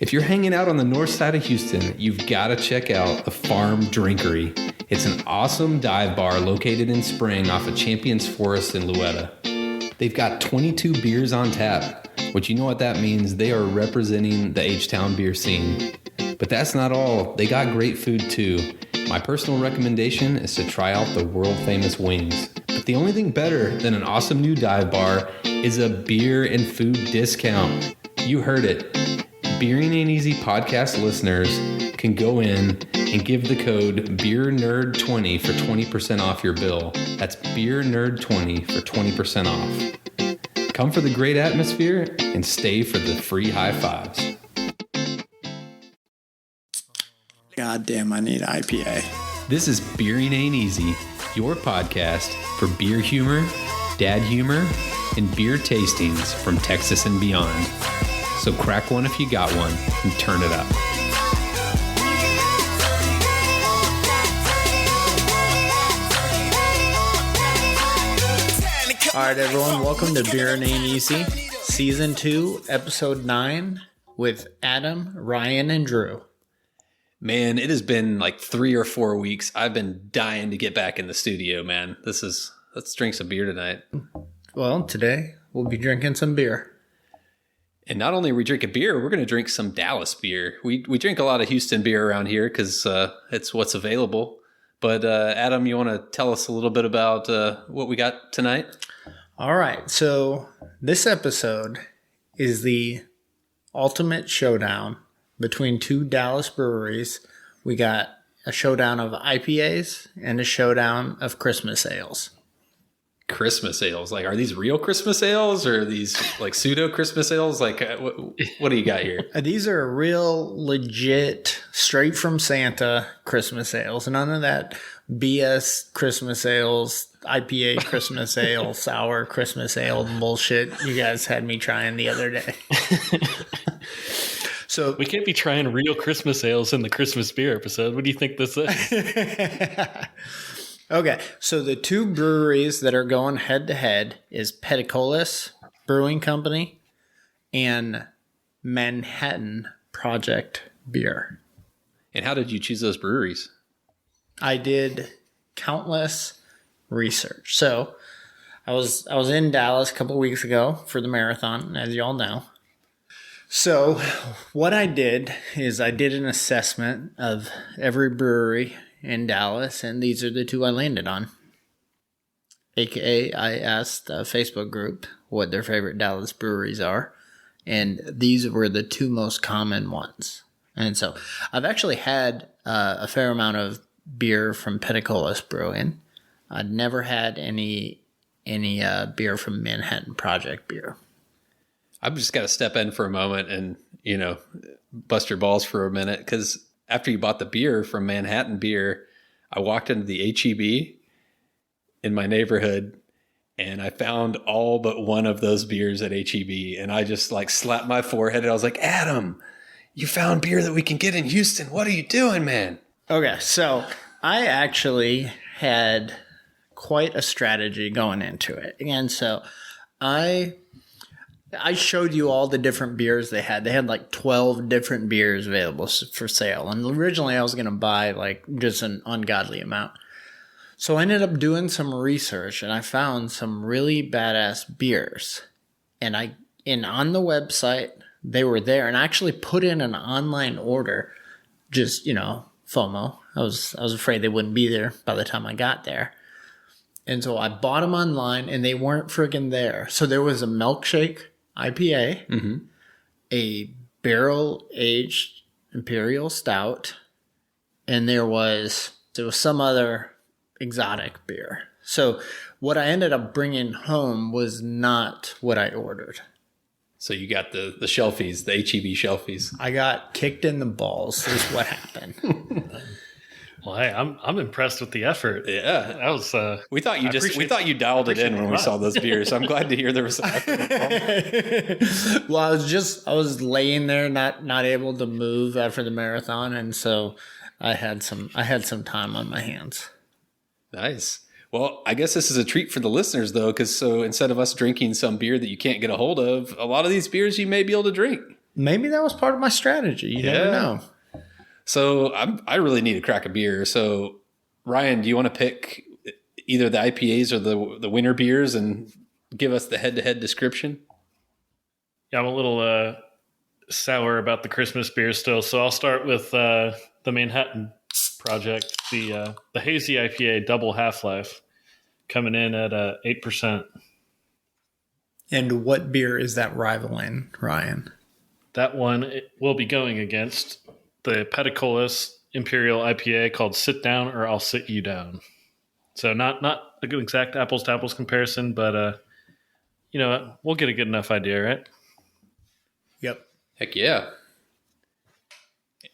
If you're hanging out on the north side of Houston, you've got to check out the Farm Drinkery. It's an awesome dive bar located in Spring off of Champions Forest in Louetta. They've got 22 beers on tap, which you know what that means. They are representing the H-Town beer scene. But that's not all. They got great food too. My personal recommendation is to try out the world-famous wings. But the only thing better than an awesome new dive bar is a beer and food discount. You heard it. Beering Ain't Easy podcast listeners can go in and give the code BeerNerd20 for 20% off your bill. That's BeerNerd20 for 20% off. Come for the great atmosphere and stay for the free high fives. God damn, I need IPA. This is Beering Ain't Easy, your podcast for beer humor, dad humor, and beer tastings from Texas and beyond. So crack one if you got one and turn it up. All right, everyone, welcome to Beer and Ain't Easy, Season 2, Episode 9, with Adam, Ryan, and Drew. Man, it has been like 3 or 4 weeks. I've been dying to get back in the studio, man. Let's drink some beer tonight. Well, today we'll be drinking some beer. And not only are we drinking beer, we're going to drink some Dallas beer. We drink a lot of Houston beer around here because it's what's available. But Adam, you want to tell us a little bit about what we got tonight? All right, so this episode is the ultimate showdown between two Dallas breweries. We got a showdown of IPAs and a showdown of Christmas ales. Christmas ales? Like, are these real Christmas ales or are these like pseudo Christmas ales? Like, what do you got here? These are real, legit, straight from Santa Christmas ales. None of that BS Christmas ales, IPA Christmas ale, sour Christmas ale bullshit you guys had me trying the other day. So we can't be trying real Christmas ales in the Christmas beer episode. What do you think this is? Okay, so the two breweries that are going head-to-head is Peticolas Brewing Company and Manhattan Project Beer. And how did you choose those breweries? I did countless research. So I was in Dallas a couple weeks ago for the marathon, as you all know. So what I did is I did an assessment of every brewery in Dallas, and these are the two I landed on. AKA, I asked a Facebook group what their favorite Dallas breweries are, and these were the two most common ones. And so I've actually had a fair amount of beer from Peticolas Brewing. I'd never had any beer from Manhattan Project Beer. I've just got to step in for a moment and, bust your balls for a minute, because after you bought the beer from Manhattan Beer, I walked into the H-E-B in my neighborhood and I found all but one of those beers at H-E-B, and I just like slapped my forehead and I was like, Adam, you found beer that we can get in Houston. What are you doing, man? Okay, so I actually had quite a strategy going into it. And so I showed you all the different beers they had. They had like 12 different beers available for sale. And originally I was going to buy like just an ungodly amount. So I ended up doing some research and I found some really badass beers. And on the website, they were there, and I actually put in an online order, just, FOMO. I was afraid they wouldn't be there by the time I got there. And so I bought them online and they weren't friggin' there. So there was a milkshake IPA, a barrel-aged Imperial Stout, and there was some other exotic beer. So what I ended up bringing home was not what I ordered. So you got the shelfies, the H-E-B shelfies. I got kicked in the balls is what happened. Well, hey, I'm impressed with the effort. Yeah, that was. We thought you dialed it in when we saw those beers. So I'm glad to hear there was some effort involved. Well, I was laying there, not able to move after the marathon, and so I had some time on my hands. Nice. Well, I guess this is a treat for the listeners, though, because instead of us drinking some beer that you can't get a hold of, a lot of these beers you may be able to drink. maybe that was part of my strategy. You never know. So I really need to crack a beer. So Ryan, do you want to pick either the IPAs or the winter beers and give us the head-to-head description? Yeah, I'm a little sour about the Christmas beer still, so I'll start with the Manhattan Project, the Hazy IPA double half-life, coming in at 8%. And what beer is that rivaling, Ryan? That one will be going against the Peticolas Imperial IPA called Sit Down or I'll Sit You Down. So not a good exact apples to apples comparison, but we'll get a good enough idea, right? Yep. Heck yeah.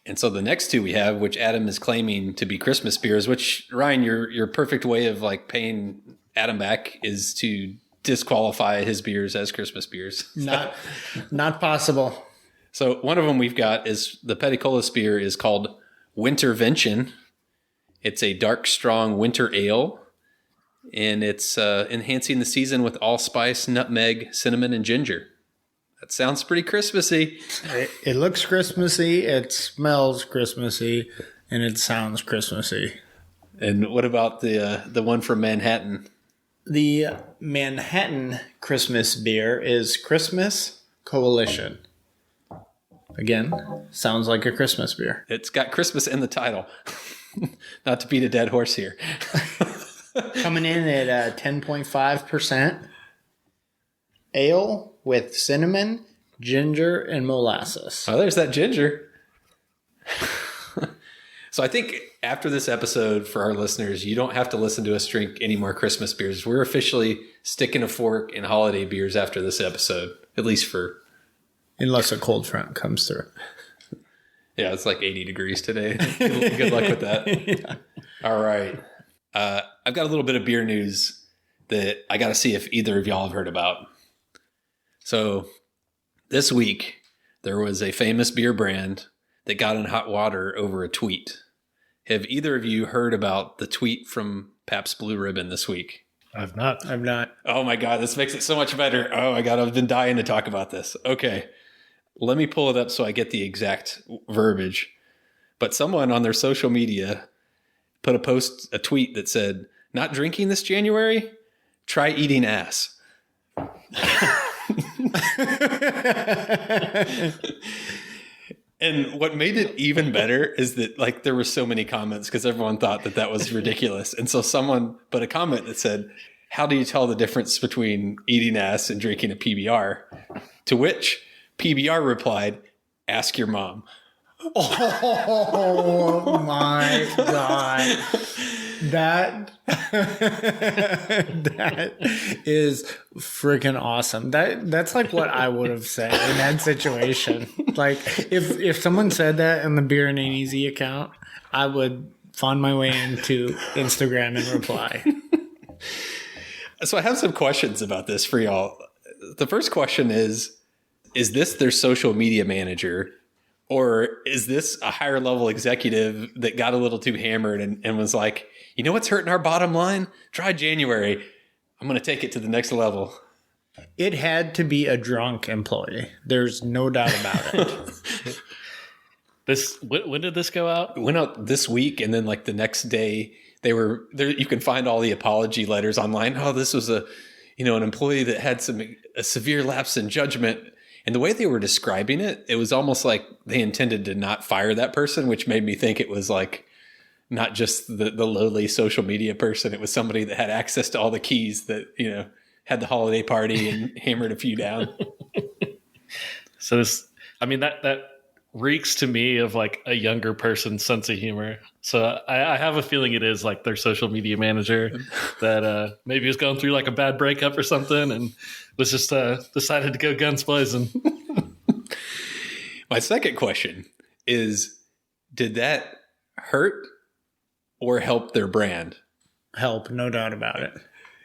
And so the next two we have, which Adam is claiming to be Christmas beers, which Ryan, your perfect way of like paying Adam back is to disqualify his beers as Christmas beers. Not possible. So one of them we've got is the Peticolas beer is called Wintervention. It's a dark, strong winter ale, and it's enhancing the season with allspice, nutmeg, cinnamon, and ginger. That sounds pretty Christmassy. It looks Christmassy, it smells Christmassy, and it sounds Christmassy. And what about the one from Manhattan? The Manhattan Christmas beer is Christmas Coalition. Again, sounds like a Christmas beer. It's got Christmas in the title. Not to beat a dead horse here. Coming in at 10.5%. Ale with cinnamon, ginger, and molasses. Oh, there's that ginger. So I think after this episode, for our listeners, you don't have to listen to us drink any more Christmas beers. We're officially sticking a fork in holiday beers after this episode, at least for... Unless a cold front comes through. Yeah, it's like 80 degrees today. Good luck with that. Yeah. All right. I've got a little bit of beer news that I got to see if either of y'all have heard about. So this week, there was a famous beer brand that got in hot water over a tweet. Have either of you heard about the tweet from Pabst Blue Ribbon this week? I've not. Oh my God, this makes it so much better. Oh my God, I've been dying to talk about this. Okay. Let me pull it up so I get the exact verbiage. But someone on their social media put a tweet that said, "Not drinking this January? Try eating ass." And what made it even better is that like there were so many comments because everyone thought that was ridiculous. And so someone put a comment that said, "How do you tell the difference between eating ass and drinking a PBR?" To which PBR replied, "Ask your mom." Oh my God. That is freaking awesome. That's like what I would have said in that situation. Like if someone said that in the Beer and Ain't Easy account, I would find my way into Instagram and reply. So I have some questions about this for y'all. The first question is this their social media manager? Or is this a higher level executive that got a little too hammered and was like, you know what's hurting our bottom line? Try January. I'm going to take it to the next level. It had to be a drunk employee. There's no doubt about it. When did this go out? It went out this week, and then like the next day they were there. You can find all the apology letters online. Oh, this was an employee that had a severe lapse in judgment. And the way they were describing it, it was almost like they intended to not fire that person, which made me think it was like not just the lowly social media person. It was somebody that had access to all the keys that, had the holiday party and hammered a few down. So that reeks to me of like a younger person's sense of humor. So I have a feeling it is like their social media manager that maybe was going through like a bad breakup or something and was just decided to go guns blazing. My second question is, did that hurt or help their brand? Help, no doubt about it.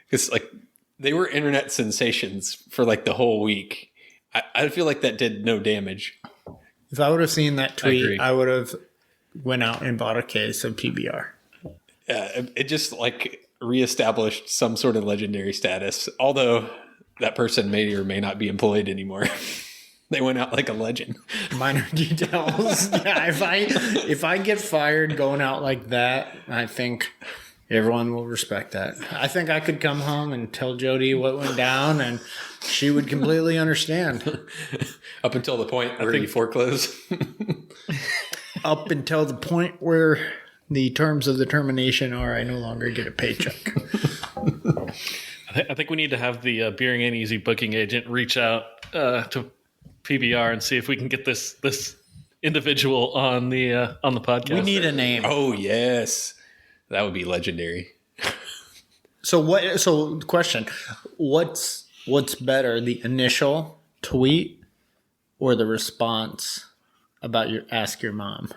Because like they were internet sensations for like the whole week. I feel like that did no damage. If I would have seen that tweet, I would have went out and bought a case of PBR. It just like reestablished some sort of legendary status, although that person may or may not be employed anymore. They went out like a legend. Minor details. Yeah, if I get fired going out like that, I think everyone will respect that. I think I could come home and tell Jody what went down, and she would completely understand. Up until the point where you foreclose. Up until the point where the terms of the termination are I no longer get a paycheck. I think we need to have the Beering Ain't Easy booking agent reach out to PBR and see if we can get this individual on the podcast. We need a name. Oh yes, that would be legendary. So question: What's better, the initial tweet or the response about Ask Your Mom?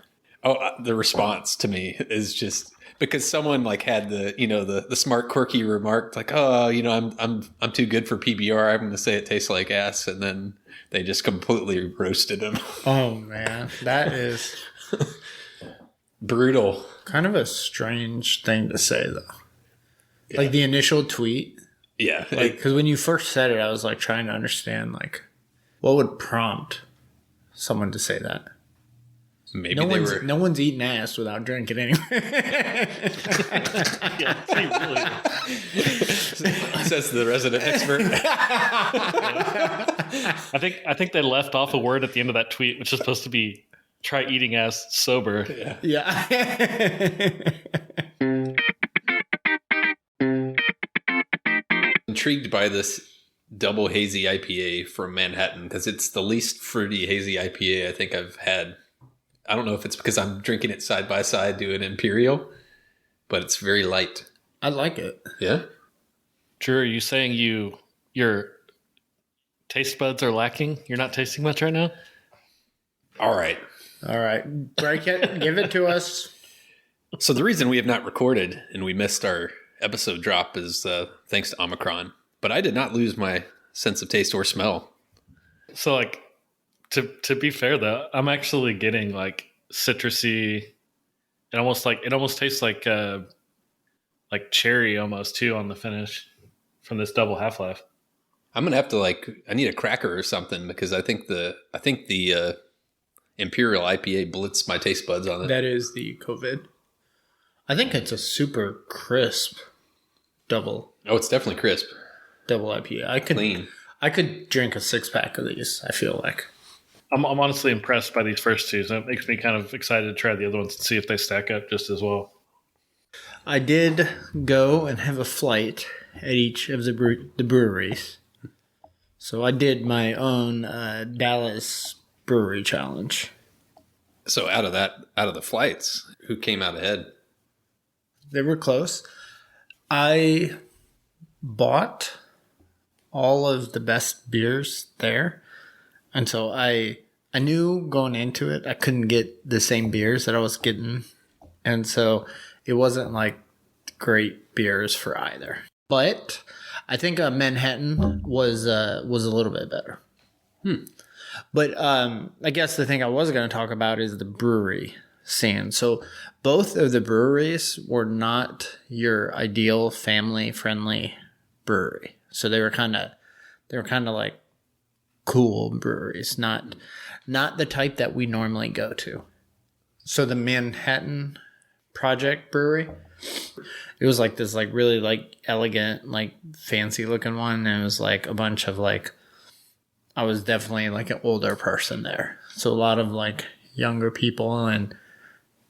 Oh, the response to me is just because someone like had the smart quirky remark like, oh, I'm too good for PBR. I'm going to say it tastes like ass, and then they just completely roasted him. Oh man, that is brutal. Kind of a strange thing to say though. Yeah. Like the initial tweet. Yeah, like because when you first said it, I was like trying to understand like what would prompt someone to say that. Maybe no one's eating ass without drinking anyway. Yeah, really. Says the resident expert. I think they left off a word at the end of that tweet, which is supposed to be "try eating ass sober." Yeah. Intrigued by this double hazy IPA from Manhattan because it's the least fruity hazy IPA I think I've had. I don't know if it's because I'm drinking it side by side to an Imperial, but it's very light. I like it. Yeah. Drew, are you saying your taste buds are lacking? You're not tasting much right now? All right. Break it. Give it to us. So the reason we have not recorded and we missed our episode drop is thanks to Omicron. But I did not lose my sense of taste or smell. So like, to be fair though, I'm actually getting like citrusy. It almost tastes like cherry almost too on the finish from this double Half-Life. I'm gonna have to I need a cracker or something because I think the Imperial IPA blitzed my taste buds on it. That is the COVID. I think it's a super crisp double. Oh, it's definitely crisp. Double IPA. I could drink a 6-pack of these, I feel like. I'm honestly impressed by these first two, so it makes me kind of excited to try the other ones and see if they stack up just as well. I did go and have a flight at each of the breweries. So I did my own Dallas brewery challenge. So out of the flights, who came out ahead? They were close. I bought all of the best beers there. And so I knew going into it, I couldn't get the same beers that I was getting. And so it wasn't like great beers for either. But I think Manhattan was a little bit better. But I guess the thing I was going to talk about is the brewery scene. So both of the breweries were not your ideal family-friendly brewery. So they were kind of like cool breweries, not the type that we normally go to. So the Manhattan Project Brewery, it was like this like really like elegant, like fancy looking one. And it was like a bunch of like, I was definitely like an older person there. So a lot of like younger people, and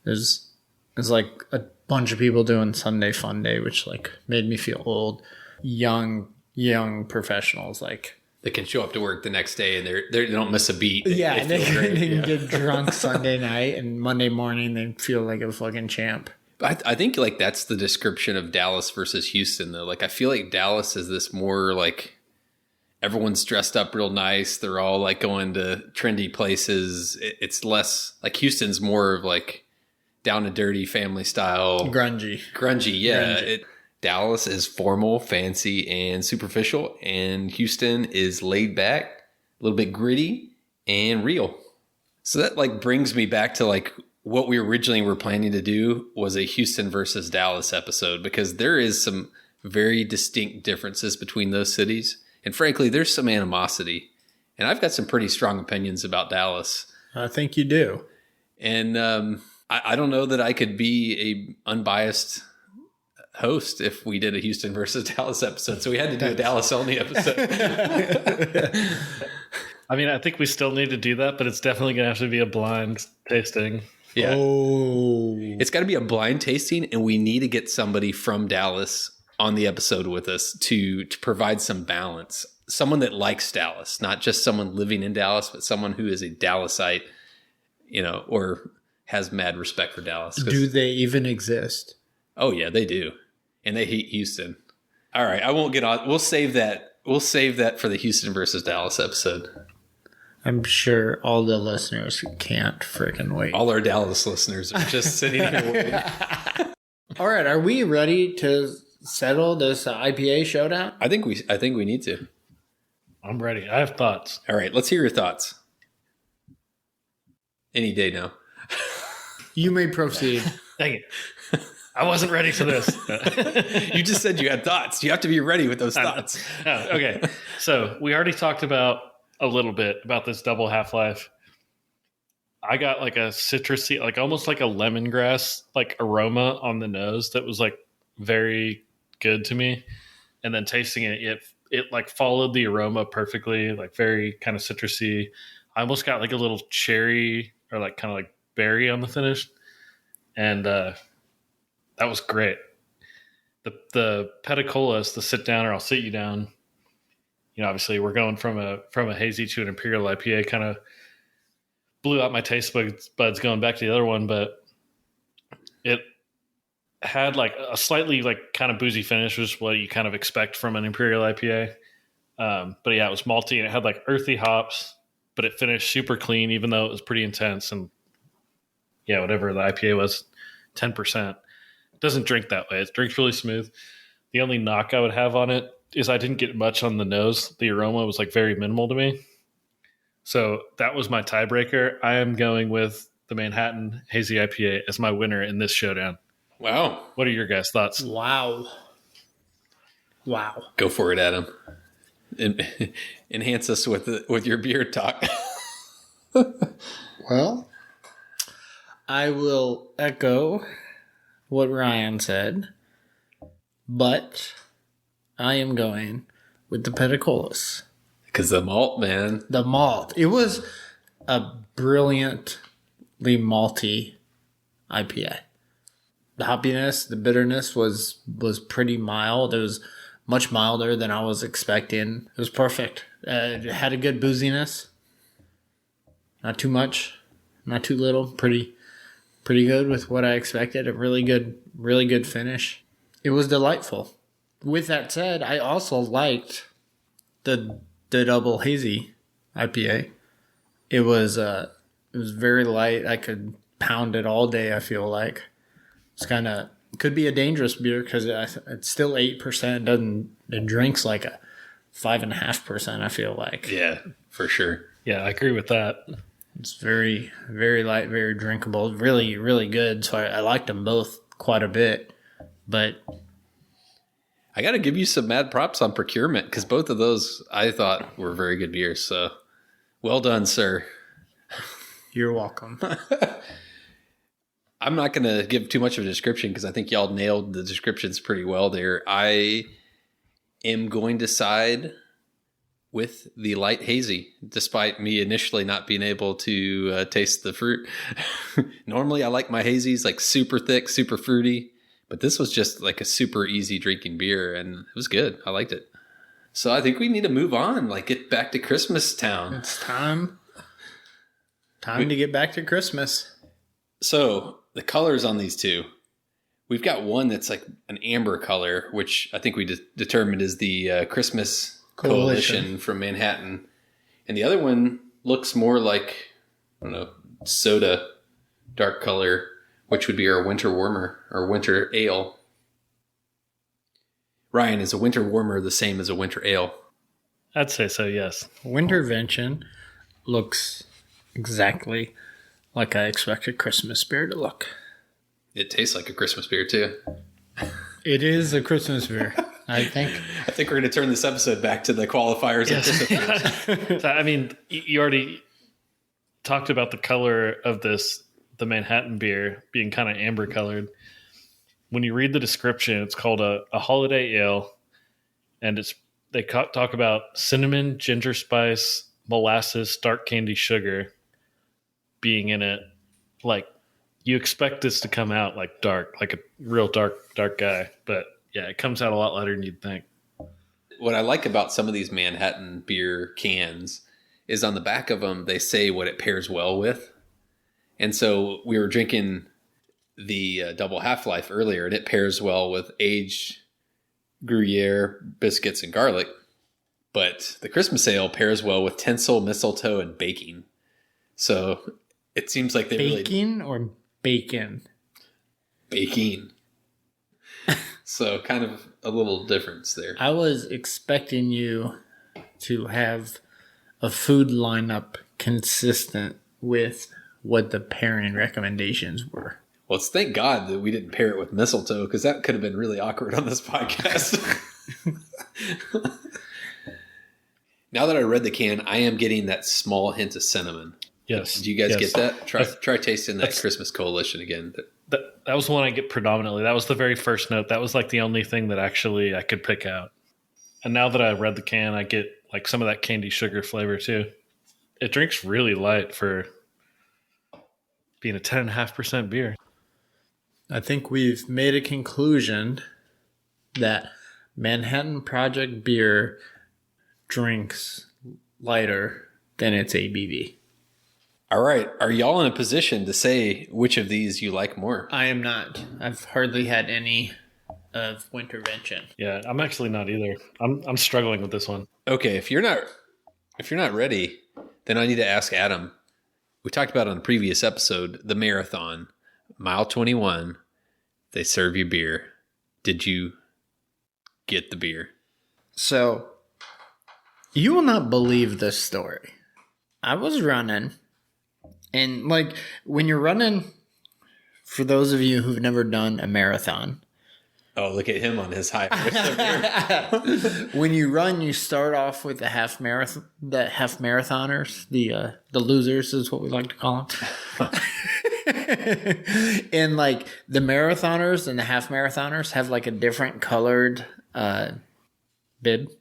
there's like a bunch of people doing Sunday Fun Day, which like made me feel old. Young professionals, like they can show up to work the next day and they don't miss a beat. They can get drunk Sunday night and Monday morning they feel like a fucking champ. I think like that's the description of Dallas versus Houston though. Like I feel like Dallas is this more like everyone's dressed up real nice. They're all like going to trendy places. It's less like Houston's more of like down and dirty family style. Grungy. Yeah. Grungy. Dallas is formal, fancy, and superficial, and Houston is laid back, a little bit gritty, and real. So that like brings me back to like what we originally were planning to do was a Houston versus Dallas episode, because there is some very distinct differences between those cities. And frankly, there's some animosity. And I've got some pretty strong opinions about Dallas. I think you do. And I don't know that I could be a unbiased host if we did a Houston versus Dallas episode. So we had to do a Dallas only episode. I mean, I think we still need to do that, but it's definitely going to have to be a blind tasting. Yeah. Oh. It's got to be a blind tasting, and we need to get somebody from Dallas on the episode with us to provide some balance. Someone that likes Dallas, not just someone living in Dallas, but someone who is a Dallasite, or has mad respect for Dallas. Do they even exist? Oh yeah, they do. And they hate Houston. All right, I won't get on. We'll save that. We'll save that for the Houston versus Dallas episode. I'm sure all the listeners can't freaking wait. All our Dallas listeners are just sitting here waiting. All right, are we ready to settle this IPA showdown? I think we need to. I'm ready. I have thoughts. All right, let's hear your thoughts. Any day now. You may proceed. Dang it. I wasn't ready for this. You just said you had thoughts. You have to be ready with those thoughts. Oh, okay. So we already talked about a little bit about this double Half-Life. I got like a citrusy, like almost like a lemongrass like aroma on the nose that was like very good to me. And then tasting it like followed the aroma perfectly, like very kind of citrusy. I almost got like a little cherry or like kind of like berry on the finish. And that was great. The Peticolas, the sit down or I'll sit you down. Obviously we're going from a hazy to an Imperial IPA, kind of blew out my taste buds going back to the other one, but it had like a slightly like kind of boozy finish, which is what you kind of expect from an Imperial IPA. But yeah, it was malty and it had like earthy hops, but it finished super clean, even though it was pretty intense. And yeah, whatever the IPA was, 10%. It doesn't drink that way. It drinks really smooth. The only knock I would have on it is I didn't get much on the nose. The aroma was like very minimal to me. So that was my tiebreaker. I am going with the Manhattan Hazy IPA as my winner in this showdown. Wow. What are your guys' thoughts? Wow. Go for it, Adam. Enhance us with your beer talk. Well, I will echo what Ryan said, but I am going with the Peticolas. Because the malt, man. The malt. It was a brilliantly malty IPA. The hoppiness, the bitterness was pretty mild. It was much milder than I was expecting. It was perfect. It had a good booziness. Not too much, not too little. Pretty good with what I expected. A really good finish. It was delightful. With that said, I also liked the double hazy IPA. It was very light. I could pound it all day, I feel like. It's could be a dangerous beer because it's still 8%. It drinks like a 5.5%, I feel like. Yeah, for sure. Yeah, I agree with that. It's very, very light, very drinkable. Really, really good. So I liked them both quite a bit. But I got to give you some mad props on procurement because both of those I thought were very good beers. So well done, sir. You're welcome. I'm not going to give too much of a description because I think y'all nailed the descriptions pretty well there. I am going to side with the light hazy, despite me initially not being able to taste the fruit. Normally, I like my hazies like super thick, super fruity, but this was just like a super easy drinking beer, and it was good. I liked it. So I think we need to move on, like get back to Christmas town. It's time to get back to Christmas. So the colors on these two, we've got one that's like an amber color, which I think we determined is the Christmas Coalition from Manhattan. And the other one looks more like, I don't know, soda dark color, which would be our winter warmer or winter ale. Ryan, is a winter warmer the same as a winter ale? I'd say so, yes. Wintervention looks exactly like I expected Christmas beer to look. It tastes like a Christmas beer too. It is a Christmas beer. I think we're going to turn this episode back to the qualifiers. Yes. I mean, you already talked about the color of the Manhattan beer being kind of amber colored. When you read the description, it's called a holiday ale, and they talk about cinnamon, ginger spice, molasses, dark candy sugar being in it. Like, you expect this to come out like dark, like a real dark guy, but yeah, it comes out a lot lighter than you'd think. What I like about some of these Manhattan beer cans is on the back of them, they say what it pairs well with. And so we were drinking the Double Half-Life earlier, and it pairs well with aged Gruyere, biscuits, and garlic. But the Christmas ale pairs well with tinsel, mistletoe, and baking. So it seems like they baking or bacon? Baking. So kind of a little difference there. I was expecting you to have a food lineup consistent with what the pairing recommendations were. Well, it's thank God that we didn't pair it with mistletoe, because that could have been really awkward on this podcast. Now that I read the can, I am getting that small hint of cinnamon. Yes. Do you guys yes. get that? Try tasting that Christmas Coalition again. That was the one I get predominantly. That was the very first note. That was like the only thing that actually I could pick out. And now that I read the can, I get like some of that candy sugar flavor too. It drinks really light for being a 10.5% beer. I think we've made a conclusion that Manhattan Project beer drinks lighter than its ABV. All right. Are y'all in a position to say which of these you like more? I am not. I've hardly had any of Wintervention. Yeah, I'm actually not either. I'm struggling with this one. Okay, if you're not ready, then I need to ask Adam. We talked about on the previous episode, the marathon, mile 21. They serve you beer. Did you get the beer? So, you will not believe this story. I was running, and like when you're running, for those of you who've never done a marathon. Oh, look at him on his high. When you run, you start off with the half marathoners, the losers is what we like to call them. And like the marathoners and the half marathoners have like a different colored bib.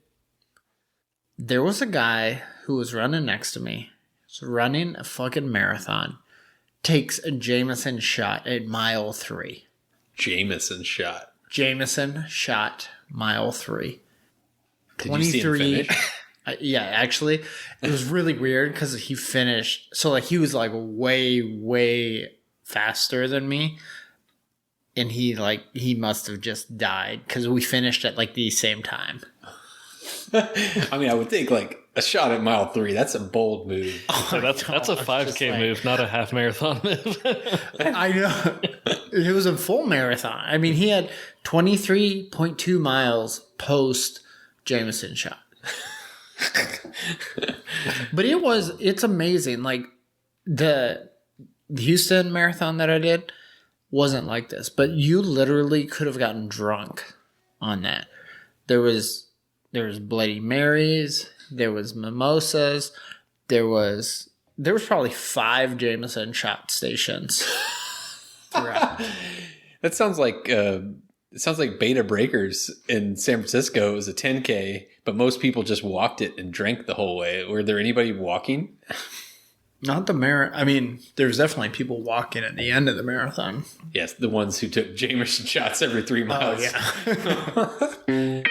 There was a guy who was running next to me. He was running a fucking marathon. Takes a Jameson shot at mile 3. Jameson shot, mile 3. Did you see him finish? Yeah, actually, it was really weird because he finished. So like he was like way faster than me, and he must have just died because we finished at like the same time. I mean, I would think like a shot at mile 3. That's a bold move. So that's a 5K move, not a half marathon move. I know. It was a full marathon. I mean, he had 23.2 miles post Jameson shot. But it's amazing. Like the Houston marathon that I did wasn't like this, but you literally could have gotten drunk on that. There was Bloody Marys, there was mimosas, there was probably 5 Jameson shot stations throughout. That sounds like Beta Breakers in San Francisco. It was a 10K, but most people just walked it and drank the whole way. Were there anybody walking? Not the marathon. I mean, there's definitely people walking at the end of the marathon. Yes, the ones who took Jameson shots every 3 miles. Oh, yeah.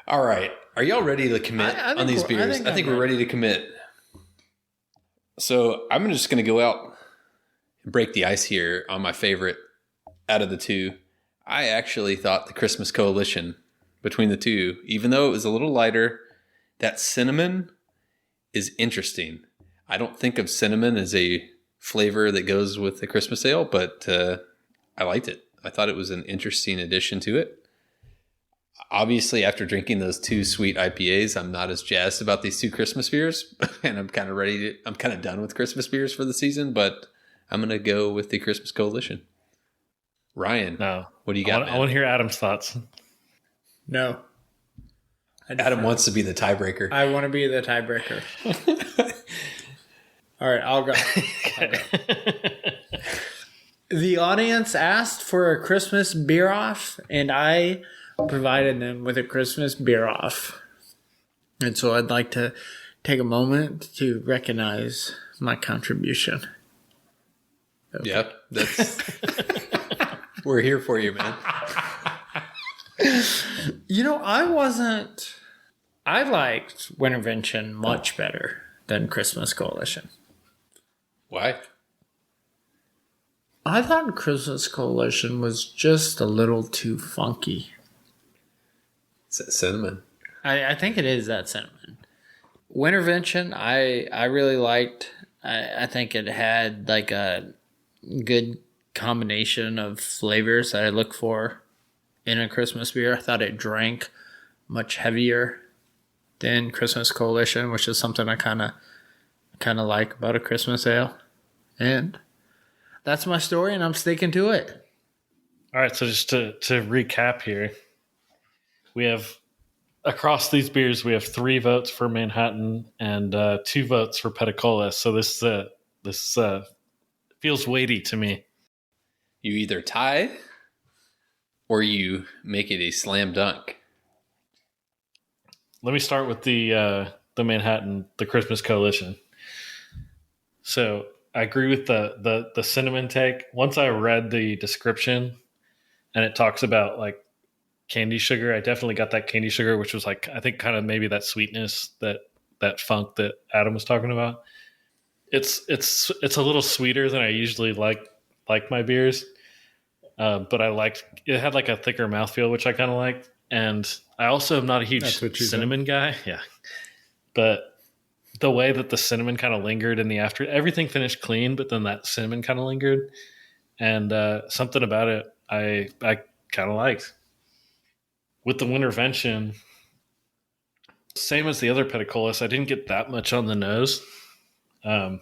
All right. Are y'all ready to commit on these beers? I think we're ready to commit. So I'm just going to go out and break the ice here on my favorite out of the two. I actually thought the Christmas Coalition between the two, even though it was a little lighter, that cinnamon is interesting. I don't think of cinnamon as a flavor that goes with the Christmas ale, but I liked it. I thought it was an interesting addition to it. Obviously, after drinking those 2 sweet IPAs, I'm not as jazzed about these 2 Christmas beers, and I'm kind of done with Christmas beers for the season, but I'm going to go with the Christmas Coalition. Ryan, No. what do you got? I want to hear Adam's thoughts. No. Adam wants to be the tiebreaker. I want to be the tiebreaker. All right, I'll go. The audience asked for a Christmas beer off, and I provided them with a Christmas beer off. And so I'd like to take a moment to recognize my contribution. Okay. Yeah, that's we're here for you, man. You know, I liked Wintervention much better than Christmas Coalition. Why? I thought Christmas Coalition was just a little too funky. It's cinnamon. I think it is that cinnamon. Wintervention, I really liked. I think it had like a good combination of flavors that I look for in a Christmas beer. I thought it drank much heavier than Christmas Coalition, which is something I kind of like about a Christmas ale. And that's my story, and I'm sticking to it. All right, so just to recap here, we have across these beers we have 3 votes for Manhattan and 2 votes for Peticolas. So this feels weighty to me. You either tie or you make it a slam dunk. Let me start with the Manhattan, the Christmas Coalition. So I agree with the cinnamon take. Once I read the description and it talks about like candy sugar, I definitely got that candy sugar, which was like, I think kind of maybe that sweetness, that funk that Adam was talking about. It's a little sweeter than I usually like my beers. But I liked, it had like a thicker mouthfeel, which I kind of liked. And I also am not a huge cinnamon guy. Yeah. But the way that the cinnamon kind of lingered in the after, everything finished clean, but then that cinnamon kind of lingered. And something about it I kind of liked. With the Wintervention, same as the other Peticolas, I didn't get that much on the nose. I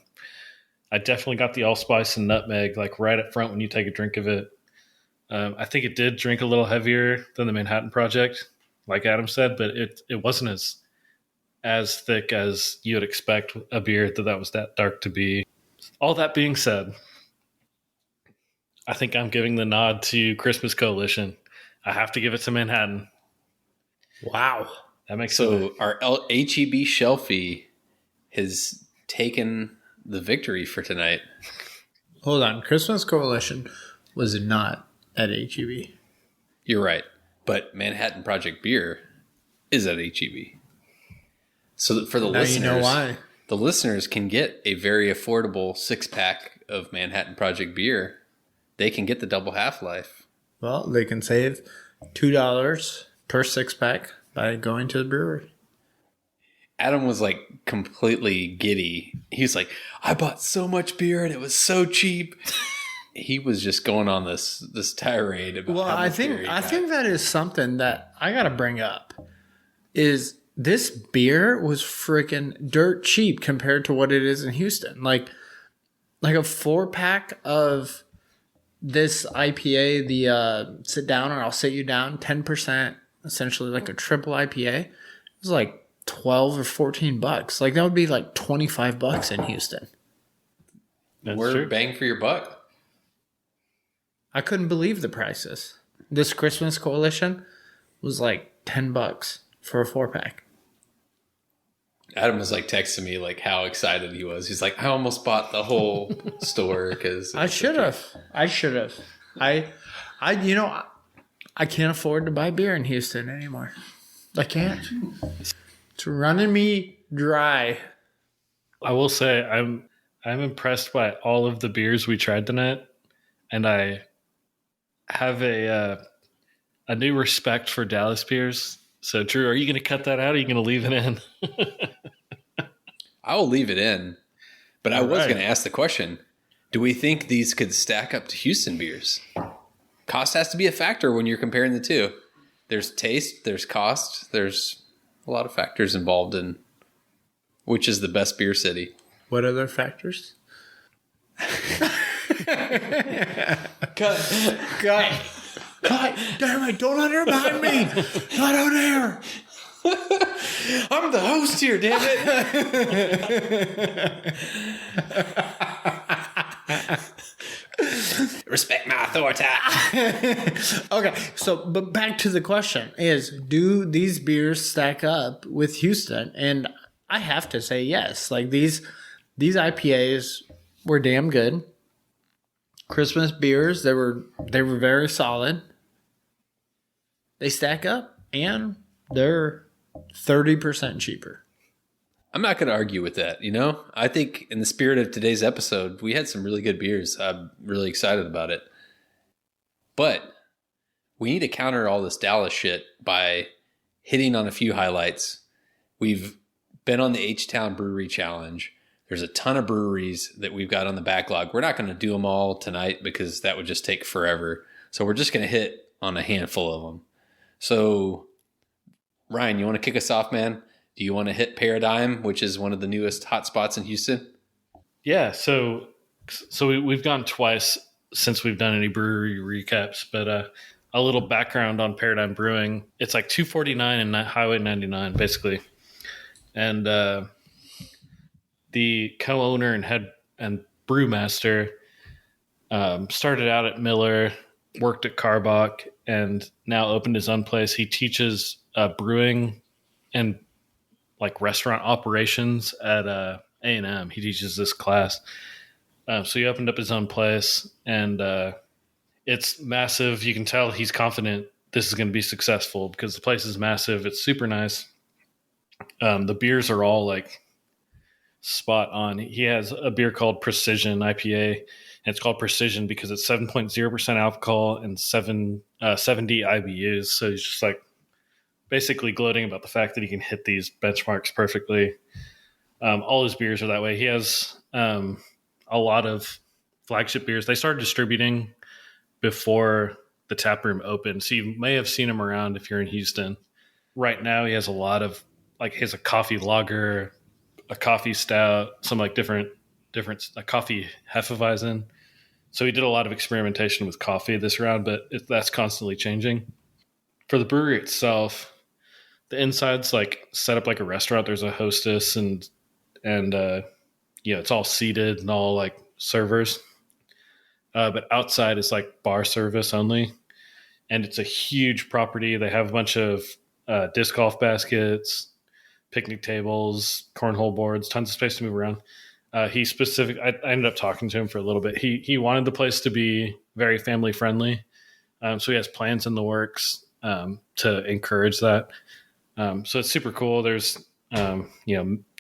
definitely got the allspice and nutmeg like right up front when you take a drink of it. I think it did drink a little heavier than the Manhattan Project, like Adam said, but it wasn't as thick as you would expect a beer that was that dark to be. All that being said, I think I'm giving the nod to Christmas Coalition. I have to give it to Manhattan. Wow. That makes so our HEB Shelfie has taken the victory for tonight. Hold on. Christmas Coalition was not at HEB. You're right. But Manhattan Project Beer is at HEB. So for the listeners, you know why. The listeners can get a very affordable 6-pack of Manhattan Project Beer. They can get the double half-life. Well, they can save $2 per 6-pack by going to the brewery. Adam was like completely giddy. He was like, I bought so much beer and it was so cheap. He was just going on this tirade about how much beer he got. I think that is something that I got to bring up. Is this beer was freaking dirt cheap compared to what it is in Houston. Like a 4-pack of this IPA, the sit down or I'll sit you down, 10%, essentially like a triple IPA. It was like $12 or $14. Like that would be like $25 in Houston. We're true. Bang for your buck. I couldn't believe the prices. This Christmas Coalition was like $10 for a 4-pack. Adam was like texting me like how excited he was. He's like, I almost bought the whole store because I should have. I can't afford to buy beer in Houston anymore. I can't. It's running me dry. I will say I'm impressed by all of the beers we tried tonight, and I have a new respect for Dallas beers. So, Drew, are you going to cut that out? Or are you going to leave it in? I will leave it in, but I was going to ask the question: do we think these could stack up to Houston beers? Cost has to be a factor when you're comparing the two. There's taste, there's cost, there's a lot of factors involved in which is the best beer city. What other factors? Cut. Damn it, don't undermine me. Not on air. I'm the host here, damn it. Respect my authority. Okay, so but back to the question is, do these beers stack up with Houston? And I have to say yes. Like these IPAs were damn good. Christmas beers, they were very solid. They stack up and they're 30% cheaper. I'm not going to argue with that. You know, I think in the spirit of today's episode, we had some really good beers. I'm really excited about it. But we need to counter all this Dallas shit by hitting on a few highlights. We've been on the H-Town Brewery Challenge. There's a ton of breweries that we've got on the backlog. We're not going to do them all tonight because that would just take forever. So we're just going to hit on a handful of them. So, Ryan, you want to kick us off, man? Do you want to hit Paradigm, which is one of the newest hotspots in Houston? Yeah, so we've gone twice since we've done any brewery recaps, but a little background on Paradigm Brewing. It's like 249 and Highway 99, basically. And the co-owner and head and brewmaster started out at Miller, worked at Carbach, and now opened his own place. He teaches brewing and like restaurant operations at A&M. He teaches this class. So he opened up his own place, and it's massive. You can tell he's confident this is going to be successful because the place is massive. It's super nice. The beers are all like spot on. He has a beer called Precision IPA, and it's called Precision because it's 7.0% alcohol and 70 IBUs. So he's just like basically gloating about the fact that he can hit these benchmarks perfectly. All his beers are that way. He has a lot of flagship beers. They started distributing before the tap room opened, so you may have seen him around if you're in Houston. Right now, he has a lot of like he has a coffee lager, a coffee stout, some like different a coffee Hefeweizen. So he did a lot of experimentation with coffee this round, but that's constantly changing. For the brewery itself, the inside's like set up like a restaurant. There's a hostess and it's all seated and all like servers. But outside is like bar service only. And it's a huge property. They have a bunch of disc golf baskets, picnic tables, cornhole boards, tons of space to move around. I ended up talking to him for a little bit. He wanted the place to be very family friendly. So he has plans in the works to encourage that. So it's super cool. There's,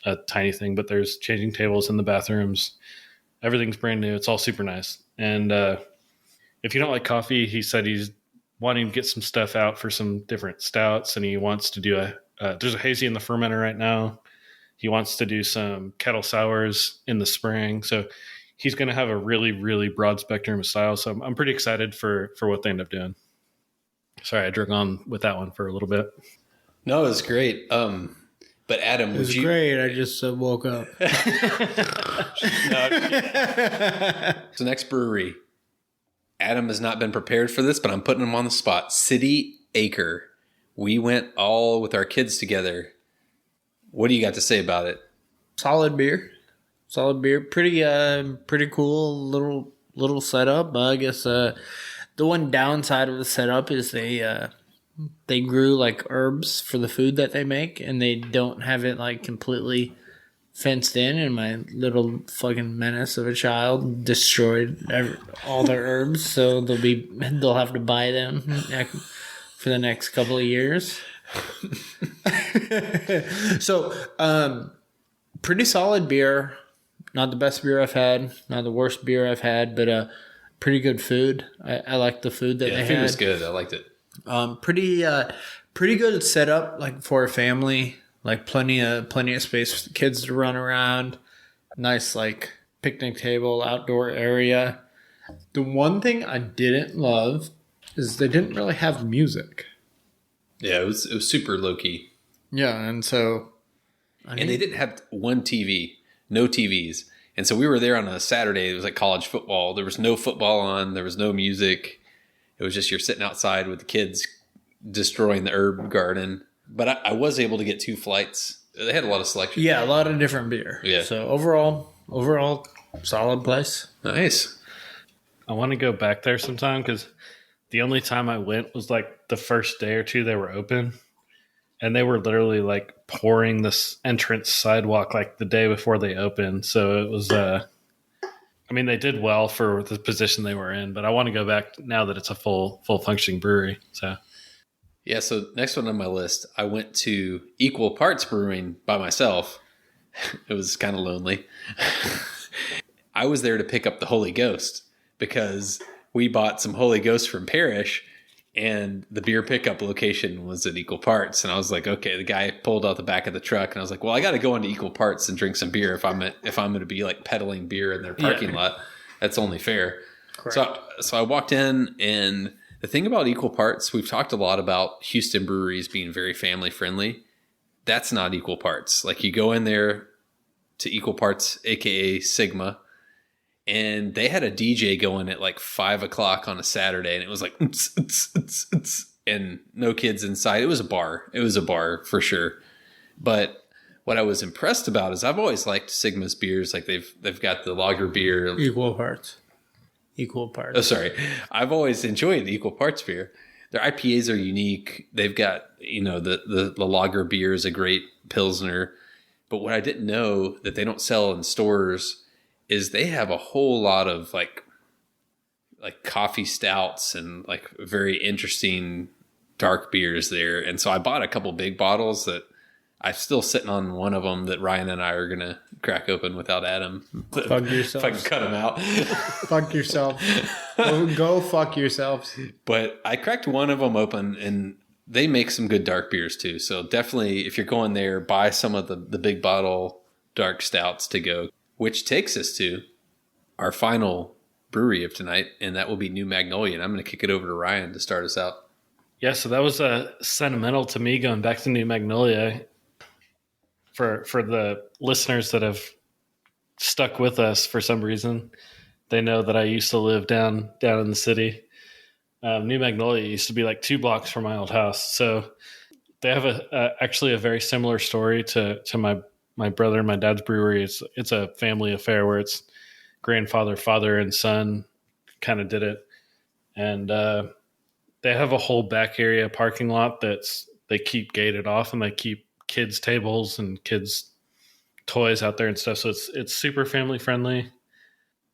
a tiny thing, but there's changing tables in the bathrooms. Everything's brand new. It's all super nice. And if you don't like coffee, he said he's wanting to get some stuff out for some different stouts, and he wants to do there's a hazy in the fermenter right now. He wants to do some kettle sours in the spring. So he's going to have a really, really broad spectrum of styles. So I'm pretty excited for what they end up doing. Sorry, I drug on with that one for a little bit. No, it's great. But Adam, it was great. I just woke up. So next brewery. Adam has not been prepared for this, but I'm putting him on the spot. City Acre. We went all with our kids together. What do you got to say about it? Solid beer. Pretty cool little setup. I guess the one downside of the setup is they grew like herbs for the food that they make, and they don't have it like completely fenced in. And my little fucking menace of a child destroyed all their herbs, so they'll have to buy them for the next couple of years. So, pretty solid beer. Not the best beer I've had, not the worst beer I've had, but pretty good food. I like the food that they had. The food was good. I liked it. Pretty good setup, like for a family. Like plenty of space for the kids to run around. Nice like picnic table, outdoor area. The one thing I didn't love is they didn't really have music. Yeah, it was super low key. Yeah, and so and they didn't have one TV, no TVs. And so we were there on a Saturday. It was like college football. There was no football on. There was no music. It was just you're sitting outside with the kids destroying the herb garden. But I was able to get 2 flights. They had a lot of selection. Yeah, a lot of different beer. Yeah. So overall, solid place. Nice. I want to go back there sometime because the only time I went was like the first day or two they were open. And they were literally like pouring this entrance sidewalk like the day before they opened. So it was, I mean, they did well for the position they were in, but I want to go back now that it's a full functioning brewery. So Yeah, so next one on my list, I went to Equal Parts Brewing by myself. It was kind of lonely. I was there to pick up the Holy Ghost because we bought some Holy Ghost from Parish, and the beer pickup location was at Equal Parts. And I was like, okay, the guy pulled out the back of the truck, and I was like, well, I got to go into Equal Parts and drink some beer if I'm going to be like peddling beer in their parking lot. That's only fair. Correct. So I walked in, and the thing about Equal Parts, we've talked a lot about Houston breweries being very family friendly. That's not Equal Parts. Like, you go in there to Equal Parts, aka Sigma, and they had a DJ going at like 5 o'clock on a Saturday, and it was like, and no kids inside. It was a bar. It was a bar for sure. But what I was impressed about is I've always liked Sigma's beers. Like they've got the lager beer. Equal parts. Oh, sorry. I've always enjoyed the Equal Parts beer. Their IPAs are unique. They've got, the lager beer is a great Pilsner. But what I didn't know that they don't sell in stores is they have a whole lot of like coffee stouts and like very interesting dark beers there. And so I bought a couple big bottles that I'm still sitting on one of them that Ryan and I are going to crack open without Adam. Fuck yourself. If I can cut him out. Fuck yourself. Go fuck yourselves. But I cracked one of them open, and they make some good dark beers too. So definitely, if you're going there, buy some of the big bottle dark stouts to go, which takes us to our final brewery of tonight, and that will be New Magnolia. And I'm going to kick it over to Ryan to start us out. Yeah, so that was sentimental to me going back to New Magnolia. For the listeners that have stuck with us for some reason, they know that I used to live down in the city. New Magnolia used to be like 2 blocks from my old house. So they have actually a very similar story to my brother and my dad's brewery. It's a family affair where it's grandfather, father, and son kind of did it. And they have a whole back area parking lot they keep gated off, and they keep kids tables and kids toys out there and stuff. So it's super family friendly.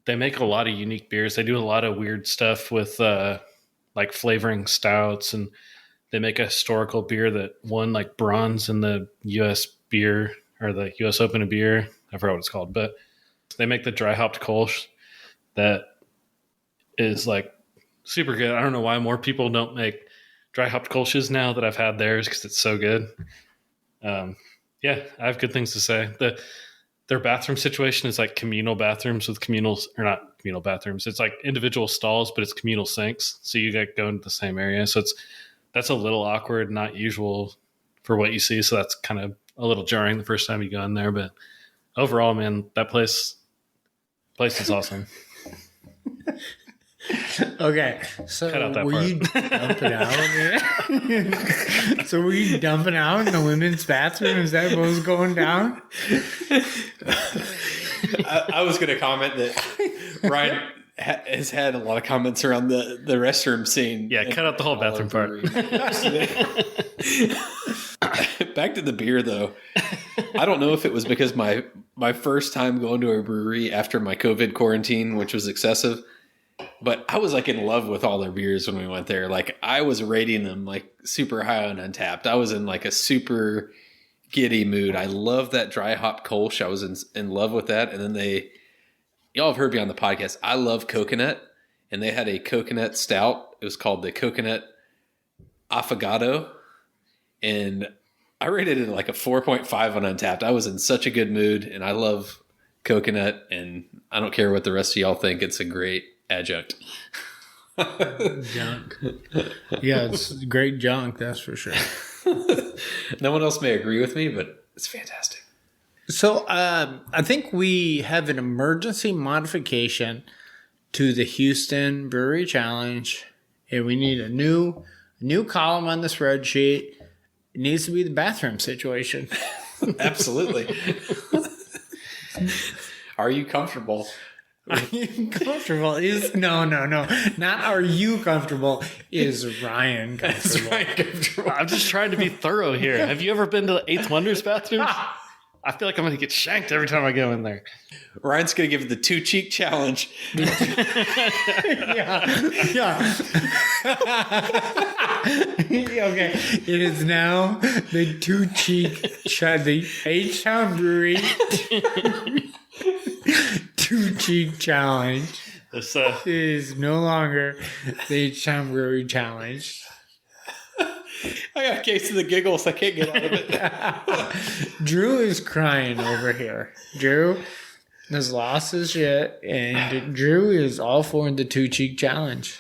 They make a lot of unique beers. They do a lot of weird stuff with like flavoring stouts, and they make a historical beer that won like bronze in the US beer or the US Open of beer. I forgot what it's called, but they make the dry hopped Kolsch that is like super good. I don't know why more people don't make dry hopped Kolsches now that I've had theirs, because it's so good. I have good things to say. Their bathroom situation is like communal bathrooms with not communal bathrooms. It's like individual stalls, but it's communal sinks. So you got go into the same area. So that's a little awkward, not usual for what you see. So that's kind of a little jarring the first time you go in there. But overall, man, that place is awesome. Okay, so Cut out that were part. you dumping out? So were you dumping out in the women's bathroom? Is that what was going down? I was going to comment that Ryan has had a lot of comments around the restroom scene. Yeah, cut out the whole bathroom part. Back to the beer, though. I don't know if it was because my first time going to a brewery after my COVID quarantine, which was excessive, but I was like in love with all their beers when we went there. Like, I was rating them like super high on Untapped. I was in like a super giddy mood. I love that dry hop Kolsch. I was in love with that. And then y'all have heard me on the podcast. I love coconut, and they had a coconut stout. It was called the Coconut Affogato, and I rated it like a 4.5 on Untapped. I was in such a good mood, and I love coconut, and I don't care what the rest of y'all think. It's a great adjunct. Junk. Yeah, it's great junk, that's for sure. No one else may agree with me, but it's fantastic. So I think we have an emergency modification to the Houston Brewery Challenge, and we need a new column on the spreadsheet. It needs to be the bathroom situation. Absolutely. Are you comfortable? Are you comfortable? No. Not are you comfortable? Is Ryan comfortable? Ryan comfortable? I'm just trying to be thorough here. Have you ever been to the Eighth Wonders bathrooms? I feel like I'm going to get shanked every time I go in there. Ryan's going to give it the 2-cheek challenge. Yeah. Okay. It is now the 2-cheek, the H-Town Brewery 2-cheek challenge. This, It is no longer the H-Town Brewery challenge. I got a case of the giggles. I can't get out of it. Drew is crying over here. Drew has lost his shit, and Drew is all for the 2-cheek challenge.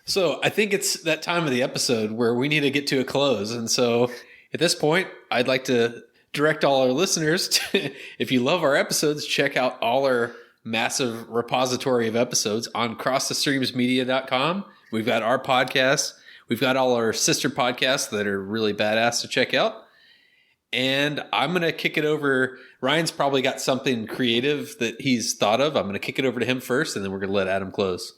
So I think it's that time of the episode where we need to get to a close. And so at this point, I'd like to direct all our listeners to, if you love our episodes, check out all our massive repository of episodes on crossthestreamsmedia.com. We've got our podcast. We've got all our sister podcasts that are really badass to check out. And I'm going to kick it over. Ryan's probably got something creative that he's thought of. I'm going to kick it over to him first, and then we're going to let Adam close.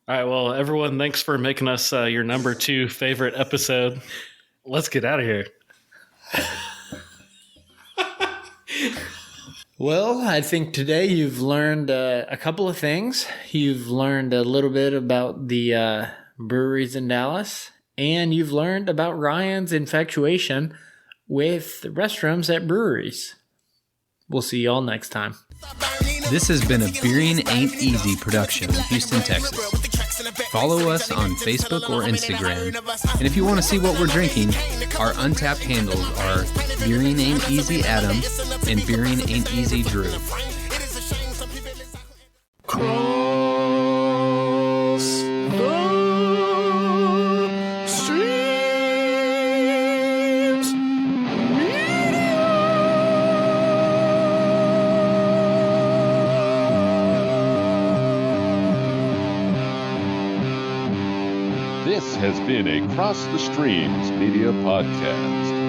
all right, well, everyone, thanks for making us your number 2 favorite episode. Let's get out of here. Well, I think today you've learned a couple of things. You've learned a little bit about the breweries in Dallas, and you've learned about Ryan's infatuation with restrooms at breweries. We'll see y'all next time. This has been a Beering Ain't Easy production in Houston, Texas. Follow us on Facebook or Instagram. And if you want to see what we're drinking, our untapped handles are Beering Ain't Easy Adam and Beering Ain't Easy Drew. This has been a Cross the Streams Media Podcast.